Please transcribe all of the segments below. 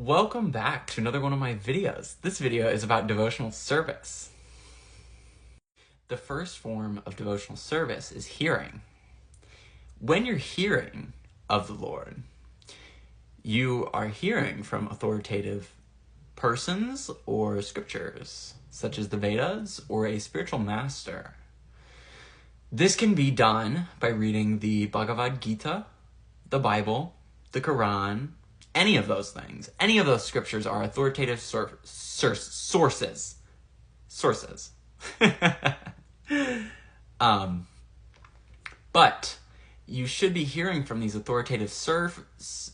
Welcome back to another one of my videos. This video is about devotional service. The first form of devotional service is hearing. When you're hearing of the Lord, you are hearing from authoritative persons or scriptures, such as the Vedas or a spiritual master. This can be done by reading the Bhagavad Gita, the Bible, the Quran, any of those things. Any of those scriptures are authoritative sources. But you should be hearing from these authoritative sources.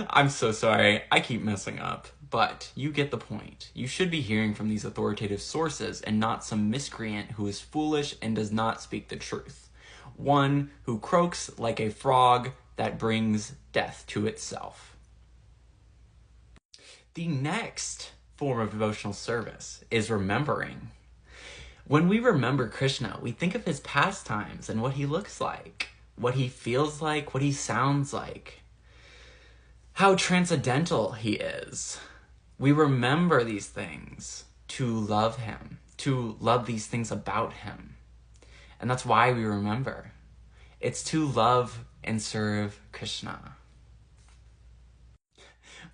I'm so sorry. I keep messing up, but you get the point. You should be hearing from these authoritative sources and not some miscreant who is foolish and does not speak the truth. One who croaks like a frog that brings death to itself. The next form of devotional service is remembering. When we remember Krishna, we think of his pastimes and what he looks like, what he feels like, what he sounds like, how transcendental he is. We remember these things to love him, to love these things about him. And that's why we remember. It's to love and serve Krishna.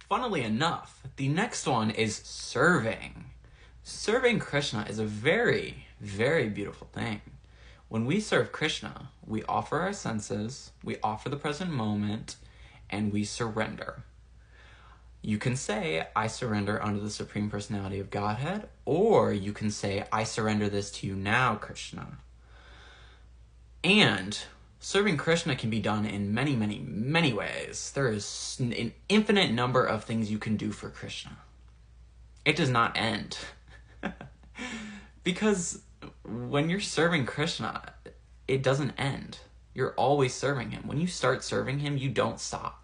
Funnily enough, the next one is serving. Serving Krishna is a very, very beautiful thing. When we serve Krishna, we offer our senses, we offer the present moment, and we surrender. You can say, I surrender unto the Supreme Personality of Godhead, or you can say, I surrender this to you now, Krishna. And serving Krishna can be done in many, many, many ways. There is an infinite number of things you can do for Krishna. It does not end. Because when you're serving Krishna, it doesn't end. You're always serving him. When you start serving him, you don't stop.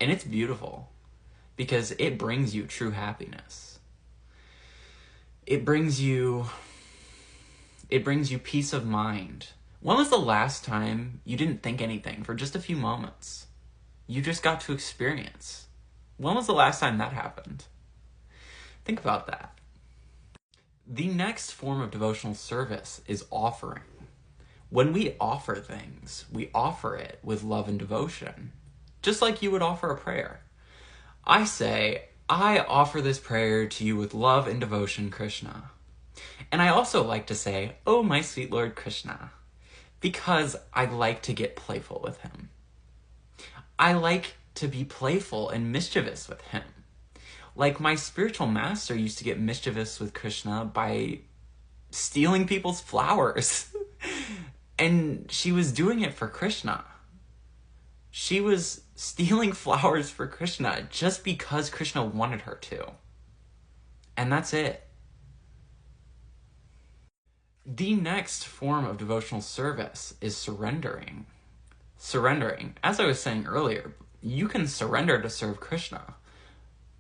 And it's beautiful because it brings you true happiness. It brings you peace of mind. When was the last time you didn't think anything for just a few moments? You just got to experience. When was the last time that happened? Think about that. The next form of devotional service is offering. When we offer things, we offer it with love and devotion, just like you would offer a prayer. I say, I offer this prayer to you with love and devotion, Krishna. And I also like to say, oh, my sweet Lord Krishna, because I like to get playful with him. I like to be playful and mischievous with him. Like my spiritual master used to get mischievous with Krishna by stealing people's flowers. And she was doing it for Krishna. She was stealing flowers for Krishna just because Krishna wanted her to. And that's it. The next form of devotional service is surrendering. Surrendering. As I was saying earlier, you can surrender to serve Krishna.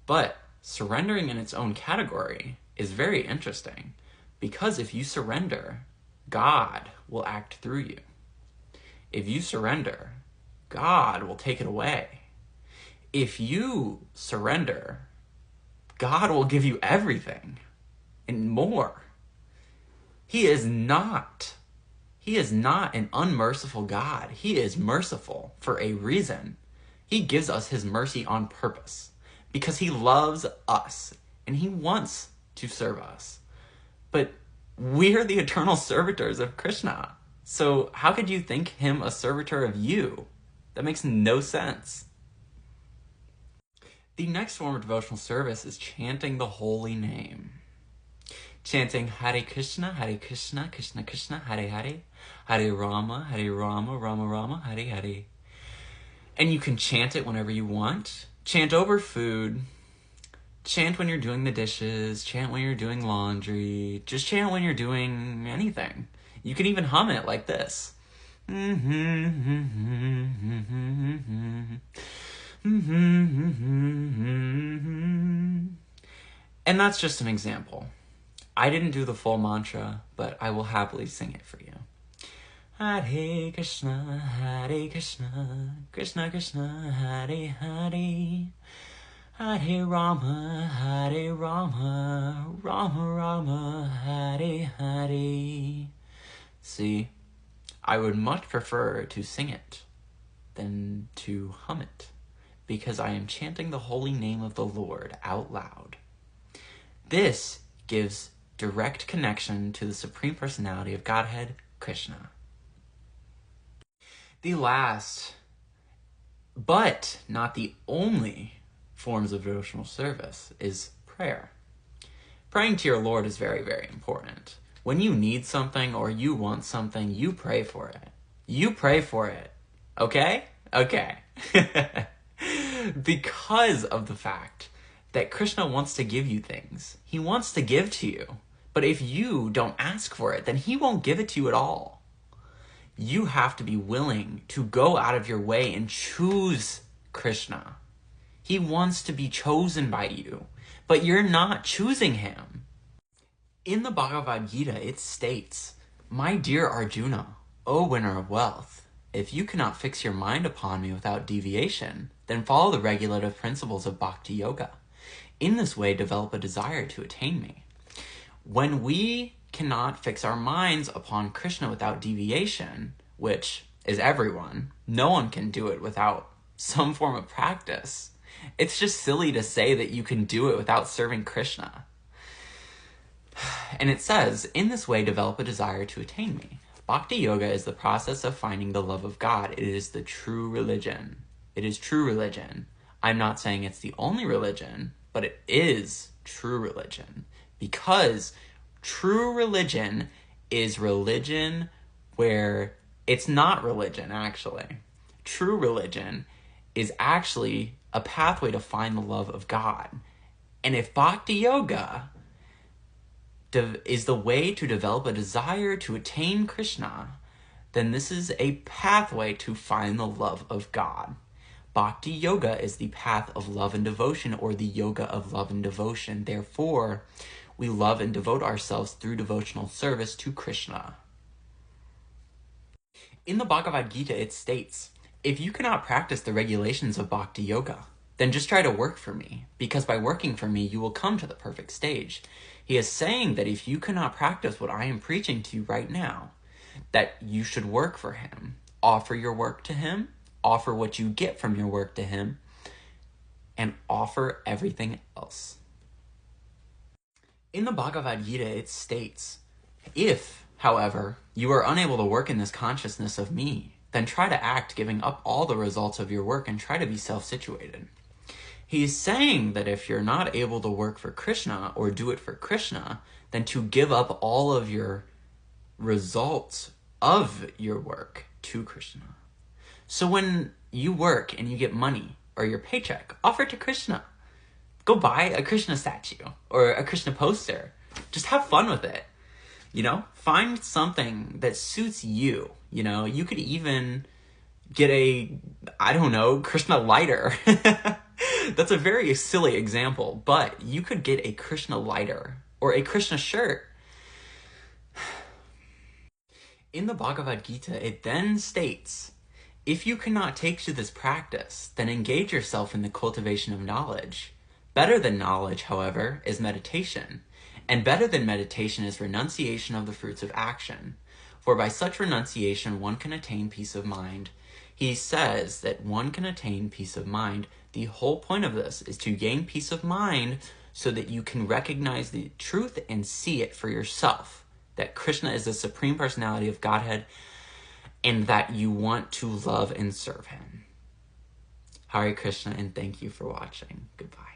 But surrendering in its own category is very interesting, because if you surrender, God will act through you. If you surrender, God will take it away. If you surrender, God will give you everything and more. He is not an unmerciful God. He is merciful for a reason. He gives us his mercy on purpose because he loves us and he wants to serve us. But we're the eternal servitors of Krishna. So how could you think him a servitor of you? That makes no sense. The next form of devotional service is chanting the holy name. Chanting Hare Krishna, Krishna Krishna, Hare Hare, Hare Rama, Rama Rama, Hare Hare. And you can chant it whenever you want. Chant over food. Chant when you're doing the dishes. Chant when you're doing laundry. Just chant when you're doing anything. You can even hum it like this. And that's just an example. I didn't do the full mantra, but I will happily sing it for you. Hare Krishna, Hare Krishna, Krishna Krishna, Hare Hare, Hare Rama, Hare Rama, Rama Rama, Hare Hare. See, I would much prefer to sing it than to hum it, because I am chanting the holy name of the Lord out loud. This gives direct connection to the Supreme Personality of Godhead, Krishna. The last, but not the only, forms of devotional service is prayer. Praying to your Lord is very, very important. When you need something or you want something, you pray for it. You pray for it. Okay? Okay. Because of the fact that Krishna wants to give you things. He wants to give to you. But if you don't ask for it, then he won't give it to you at all. You have to be willing to go out of your way and choose Krishna. He wants to be chosen by you, but you're not choosing him. In the Bhagavad Gita, it states, "My dear Arjuna, O winner of wealth, if you cannot fix your mind upon me without deviation, then follow the regulative principles of Bhakti Yoga. In this way, develop a desire to attain me." When we cannot fix our minds upon Krishna without deviation, which is everyone, no one can do it without some form of practice. It's just silly to say that you can do it without serving Krishna. And it says, "In this way, develop a desire to attain me." Bhakti Yoga is the process of finding the love of God. It is the true religion. It is true religion. I'm not saying it's the only religion, but it is true religion. Because true religion is religion where it's not religion, actually. True religion is actually a pathway to find the love of God. And if Bhakti Yoga is the way to develop a desire to attain Krishna, then this is a pathway to find the love of God. Bhakti Yoga is the path of love and devotion, or the yoga of love and devotion. Therefore, we love and devote ourselves through devotional service to Krishna. In the Bhagavad Gita, it states, "If you cannot practice the regulations of Bhakti Yoga, then just try to work for me, because by working for me, you will come to the perfect stage." He is saying that if you cannot practice what I am preaching to you right now, that you should work for him. Offer your work to him, offer what you get from your work to him, and offer everything else. In the Bhagavad Gita, it states, "If, however, you are unable to work in this consciousness of me, then try to act giving up all the results of your work and try to be self-situated." He's saying that if you're not able to work for Krishna or do it for Krishna, then to give up all of your results of your work to Krishna. So when you work and you get money or your paycheck, offer it to Krishna. Go buy a Krishna statue or a Krishna poster. Just have fun with it. Find something that suits you. You could even get Krishna lighter. That's a very silly example, but you could get a Krishna lighter or a Krishna shirt. In the Bhagavad Gita, it then states, "If you cannot take to this practice, then engage yourself in the cultivation of knowledge. Better than knowledge, however, is meditation, and better than meditation is renunciation of the fruits of action. For by such renunciation, one can attain peace of mind." He says that one can attain peace of mind. The whole point of this is to gain peace of mind so that you can recognize the truth and see it for yourself, that Krishna is the Supreme Personality of Godhead, and that you want to love and serve him. Hare Krishna, and thank you for watching. Goodbye.